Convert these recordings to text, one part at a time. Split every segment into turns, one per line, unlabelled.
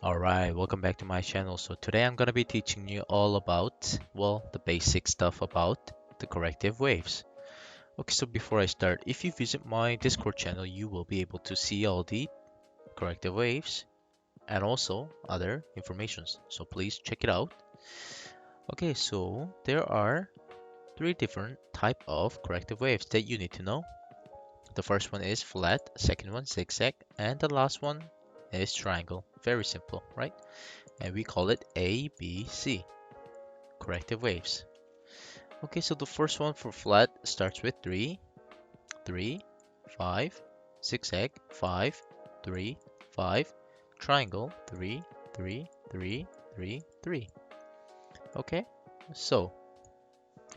Alright, welcome back to my channel. So today I'm gonna be teaching you all about, well, the basic stuff about the corrective waves. Okay, so before I start, if you visit my Discord channel, you will be able to see all the corrective waves and also other informations. So please check it out. Okay, so there are three different type of corrective waves that you need to know. The first one is flat, second one zigzag, and the last one is triangle. Very simple, right? And we call it ABC, corrective waves. Okay, so the first one for flat starts with 3, 3, 5, zigzag, 5, 3, 5, triangle, 3, 3, 3, 3, 3. Okay, so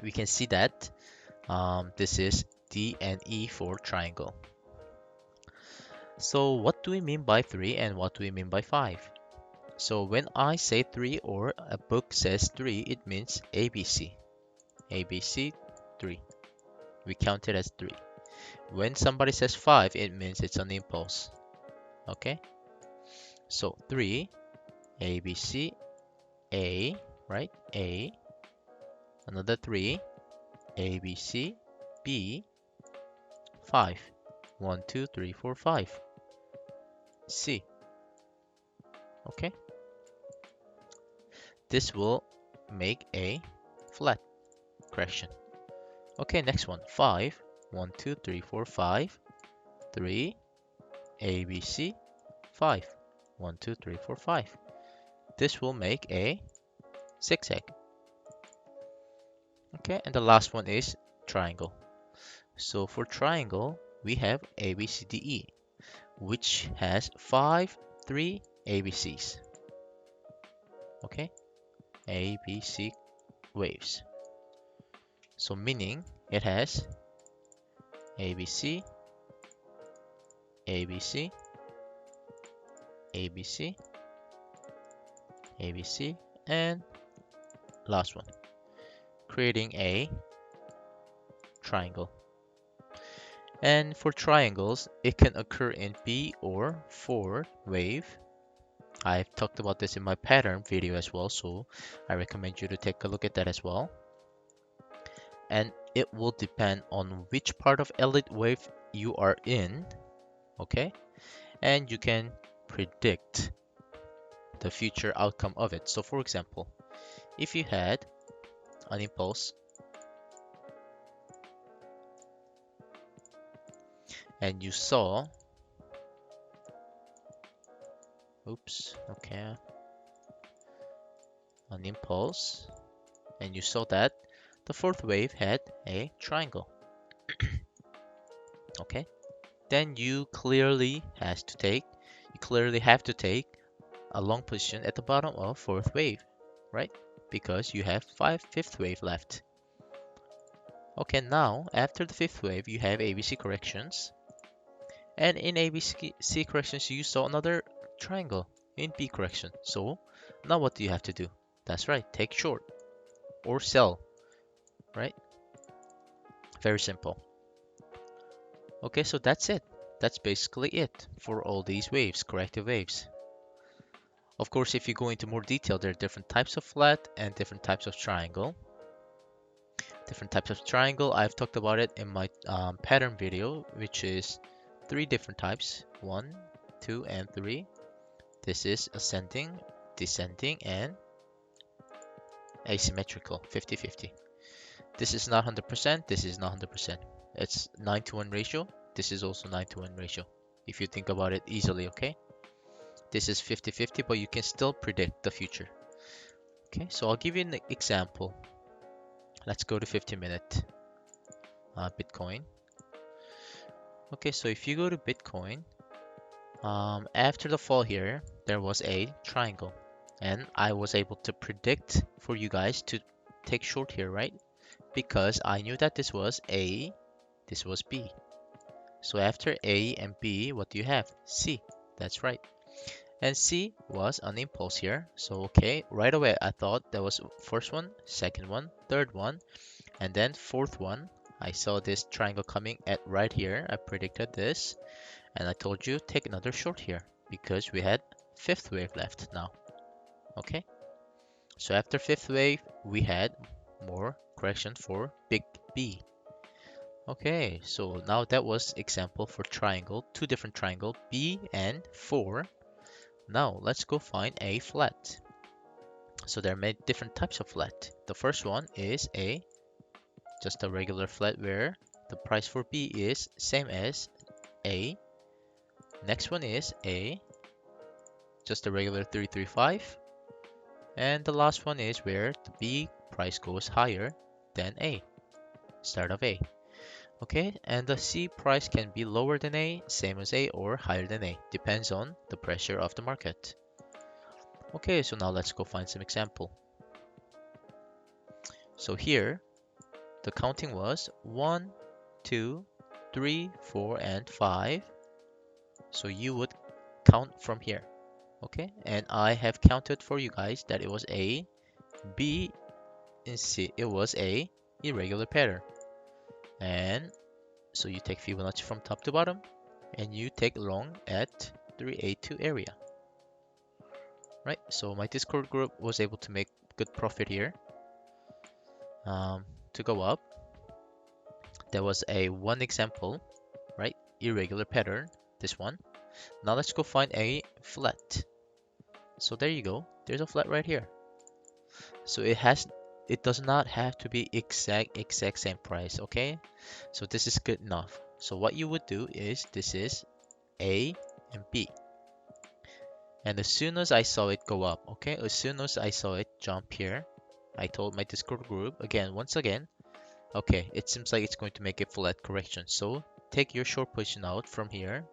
we can see that this is D and E for triangle. So what do we mean by 3 and what do we mean by 5? So when I say 3 or a book says 3, it means ABC. ABC, 3. We count it as 3. When somebody says 5, it means it's an impulse. Okay? So 3, ABC, A, right? A. Another 3, ABC, B, 5. 1, 2, 3, 4, 5. C. Okay? This will make a flat correction. Okay, next one. 5. 1, 2, 3, 4, 5. 3, ABC, 5. 1, 2, 3, 4, 5. This will make a zigzag. Okay, and the last one is triangle. So for triangle, we have A, B, C, D, E, which has 5, 3 ABCs. Okay, A, B, C waves. So meaning it has ABC, ABC, ABC, ABC, and last one, creating a triangle. And for triangles, it can occur in B or 4 wave. I've talked about this in my pattern video as well, so I recommend you to take a look at that as well. And it will depend on which part of elite wave you are in, okay? And you can predict the future outcome of it. So for example, if you had an impulse and you saw, an impulse and you saw that the fourth wave had a triangle, okay? Then you clearly have to take a long position at the bottom of fourth wave, right? Because you have fifth wave left. Okay, now after the fifth wave, you have ABC corrections. And in ABC corrections, you saw another triangle in B correction. So now what do you have to do? That's right, take short or sell, right? Very simple. Okay, so that's it. That's basically it for all these waves, corrective waves. Of course, if you go into more detail, there are different types of flat and different types of triangle. Different types of triangle, I've talked about it in my pattern video, which is 3 different types, 1, 2, and 3. This is ascending, descending, and asymmetrical, 50-50. This is not 100%, this is not 100%. It's 9-to-1 ratio. This is also 9-to-1 ratio. If you think about it easily, okay? This is 50-50, but you can still predict the future. Okay, so I'll give you an example. Let's go to 50-minute Bitcoin. Okay, so if you go to Bitcoin, after the fall here, there was a triangle. And I was able to predict for you guys to take short here, right? Because I knew that this was A, this was B. So after A and B, what do you have? C. That's right. And C was an impulse here. So okay, right away I thought that was first one, second one, third one, and then fourth one. I saw this triangle coming at right here. I predicted this, and I told you take another short here because we had fifth wave left now. Okay, so after fifth wave, we had more correction for big B. Okay, so now that was example for triangle, two different triangle, B and 4. Now let's go find a flat. So there are many different types of flat. The first one is just a regular flat where the price for B is same as A. Next one is just a regular 335. And the last one is where the B price goes higher than A, start of A. Okay, and the C price can be lower than A, same as A, or higher than A. Depends on the pressure of the market. Okay, so now let's go find some example. So here, the counting was 1, 2, 3, 4, and 5. So you would count from here. Okay, and I have counted for you guys that it was A, B, and C. It was a irregular pattern. And so you take Fibonacci from top to bottom, and you take long at 382 area. Right, so my Discord group was able to make good profit here. To go up, there was one example, right? Irregular pattern, this one. Now let's go find a flat. So there you go. There's a flat right here. So it does not have to be exact same price, okay? So this is good enough. So what you would do is this is A and B. And as soon as I saw it go up, okay, as soon as I saw it jump here, I told my Discord group once again, okay, it seems like it's going to make a flat correction. So take your short position out from here,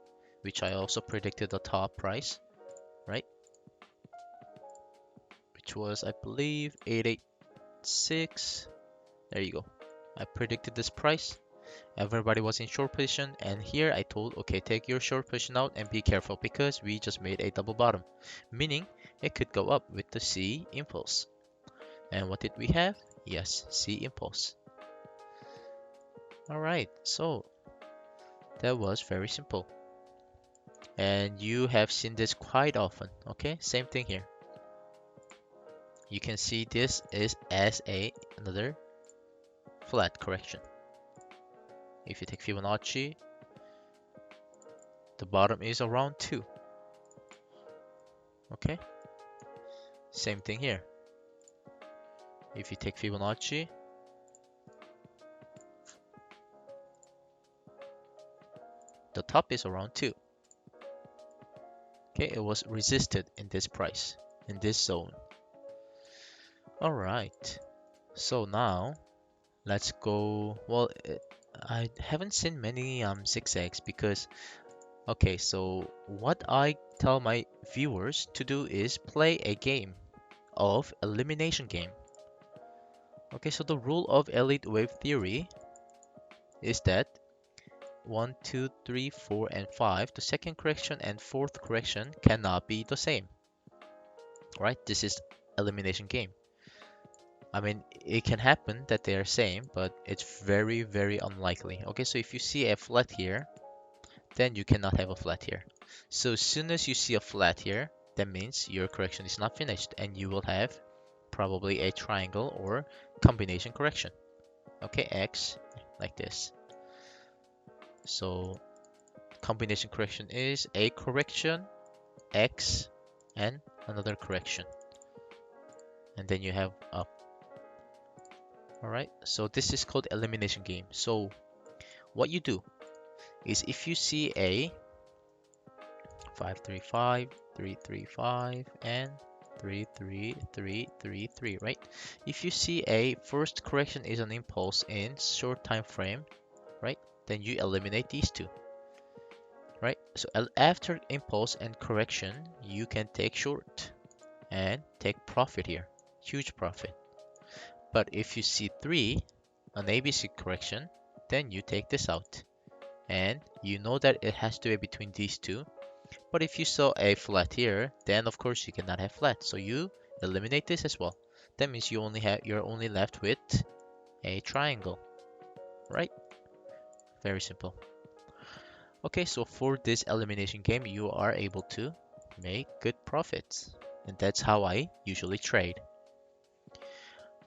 which I also predicted the top price, right? Which was, I believe, 886. There you go. I predicted this price. Everybody was in short position, and here I told, okay, take your short position out and be careful because we just made a double bottom, meaning it could go up with the C impulse. And what did we have? Yes, C impulse. All right, so that was very simple. And you have seen this quite often, okay? Same thing here. You can see this is as another flat correction. If you take Fibonacci, the bottom is around 2. Okay? Same thing here. If you take Fibonacci, the top is around 2. Okay, it was resisted in this price, in this zone. Alright, so now let's go. Well, I haven't seen many zigzags because, okay, so what I tell my viewers to do is play a game of elimination game. Okay, so the rule of elite wave theory is that 1, 2, 3, 4, and 5, the second correction and fourth correction cannot be the same. Right? This is elimination game. I mean, it can happen that they are same, but it's very, very unlikely. Okay, so if you see a flat here, then you cannot have a flat here. So as soon as you see a flat here, that means your correction is not finished and you will have probably a triangle or combination correction. Okay, X like this. So combination correction is a correction, X, and another correction. And then you have up. Alright, so this is called elimination game. So what you do is if you see a 535, 335, and 33333, right? If you see a first correction is an impulse in short time frame, right? Then you eliminate these two, right? So after impulse and correction, you can take short and take profit here, huge profit. But if you see 3, an ABC correction, then you take this out. And you know that it has to be between these two. But if you saw a flat here, then of course you cannot have flat. So you eliminate this as well. That means you're only left with a triangle, right? Very simple. Okay, so for this elimination game, you are able to make good profits. And that's how I usually trade.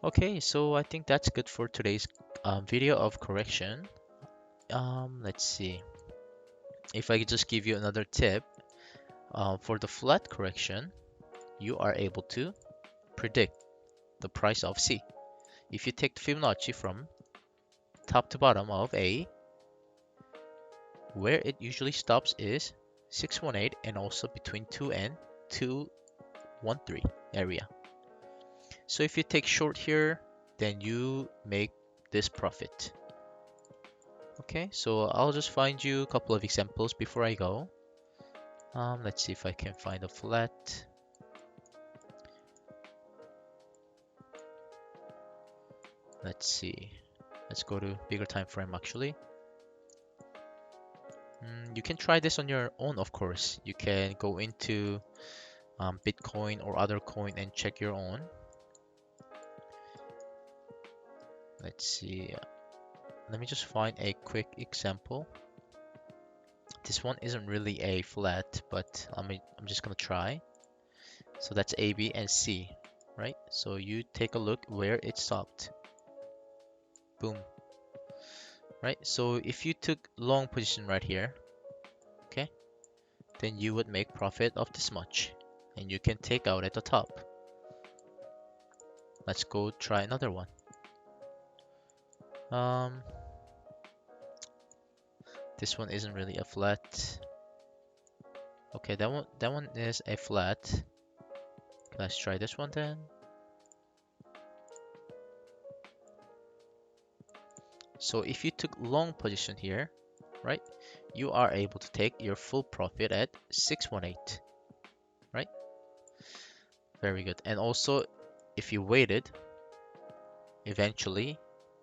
Okay, so I think that's good for today's video of correction. Let's see. If I could just give you another tip, for the flat correction, you are able to predict the price of C. If you take the Fibonacci from top to bottom of A, where it usually stops is 618 and also between 2 and 213 area. So if you take short here, then you make this profit. Okay, so I'll just find you a couple of examples before I go. Let's see if I can find a flat. Let's see. Let's go to bigger time frame actually. You can try this on your own, of course. You can go into Bitcoin or other coin and check your own. Let's see. Let me just find a quick example. This one isn't really a flat, but I'm just gonna try. So that's A, B, and C, right? So you take a look where it stopped. Boom. Right? So if you took long position right here, okay, then you would make profit of this much, and you can take out at the top. Let's go try another one. This one isn't really a flat. Okay, that one is a flat. Let's try this one then. So if you took long position here, right, you are able to take your full profit at 618, right? Very good. And also, if you waited, eventually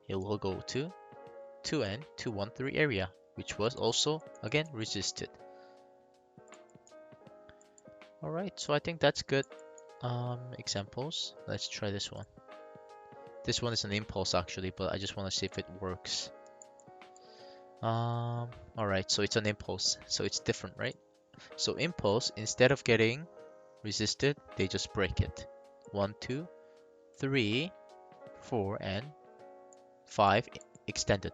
it will go to 2 and 213 area, which was also again resisted. All right, so I think that's good examples. Let's try this one. This one is an impulse actually, but I just want to see if it works. All right, so it's an impulse, so it's different, right? So impulse, instead of getting resisted, they just break it. 1, 2, 3, 4, and 5 extended.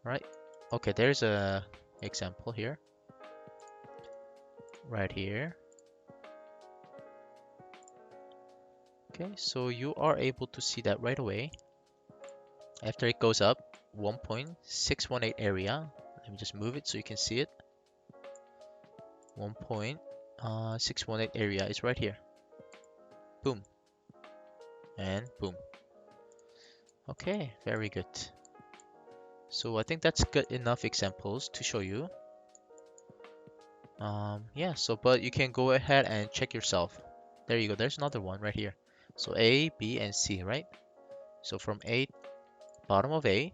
Right? Okay, there's a example here. Right here. Okay, so you are able to see that right away. After it goes up 1.618 area. Let me just move it so you can see it. 1.618 area is right here. Boom. And boom. Okay, very good. So I think that's good enough examples to show you. Yeah, so but you can go ahead and check yourself. There you go, there's another one right here. So A, B, and C, right? So from A, bottom of A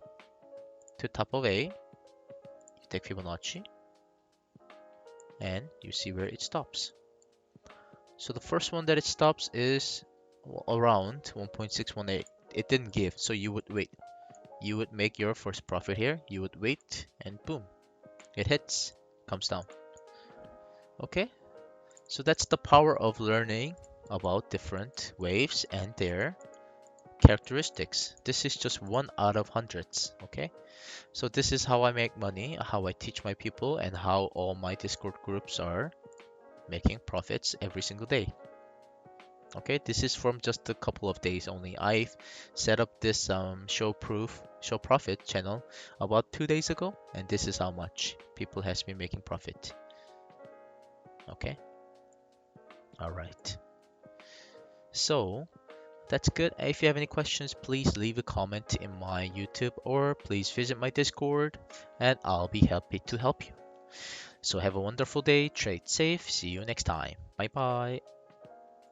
to top of A, you take Fibonacci and you see where it stops. So the first one that it stops is around 1.618. It didn't give, so you would wait. You would make your first profit here. You would wait, and boom, it hits, comes down. Okay, so that's the power of learning about different waves and their characteristics. This is just one out of hundreds. Okay, so this is how I make money, how I teach my people, and how all my Discord groups are making profits every single day. Okay, this is from just a couple of days only. I've set up this show profit channel about 2 days ago, and this is how much people has been making profit. Okay, all right, so that's good. If you have any questions, please leave a comment in my YouTube or please visit my Discord and I'll be happy to help you. So have a wonderful day, trade safe, see you next time. Bye bye.